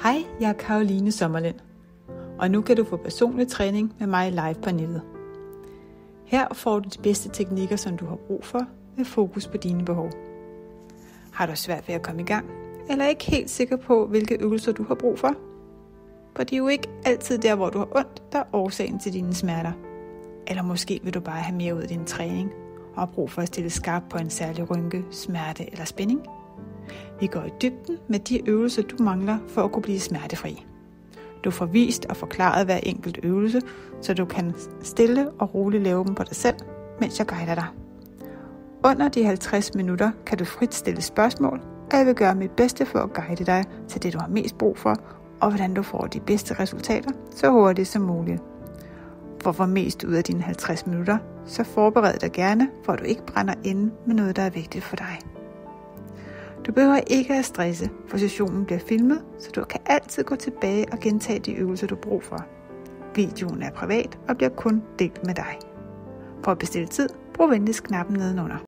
Hej, jeg er Caroline Sommerlind, og nu kan du få personlig træning med mig live på nettet. Her får du de bedste teknikker, som du har brug for, med fokus på dine behov. Har du svært ved at komme i gang, eller er ikke helt sikker på, hvilke øvelser du har brug for? For det er jo ikke altid der, hvor du har ondt, der er årsagen til dine smerter. Eller måske vil du bare have mere ud af din træning, og har brug for at stille skarp på en særlig rynke, smerte eller spænding. Vi går i dybden med de øvelser, du mangler for at kunne blive smertefri. Du får vist og forklaret hver enkelt øvelse, så du kan stille og roligt lave dem på dig selv, mens jeg guider dig. Under de 50 minutter kan du frit stille spørgsmål, og jeg vil gøre mit bedste for at guide dig til det, du har mest brug for, og hvordan du får de bedste resultater så hurtigt som muligt. For at få mest ud af dine 50 minutter, så forbered dig gerne, for at du ikke brænder inde med noget, der er vigtigt for dig. Du behøver ikke at stresse, for sessionen bliver filmet, så du kan altid gå tilbage og gentage de øvelser, du har brug for. Videoen er privat og bliver kun delt med dig. For at bestille tid, brug venligst knappen nedenunder.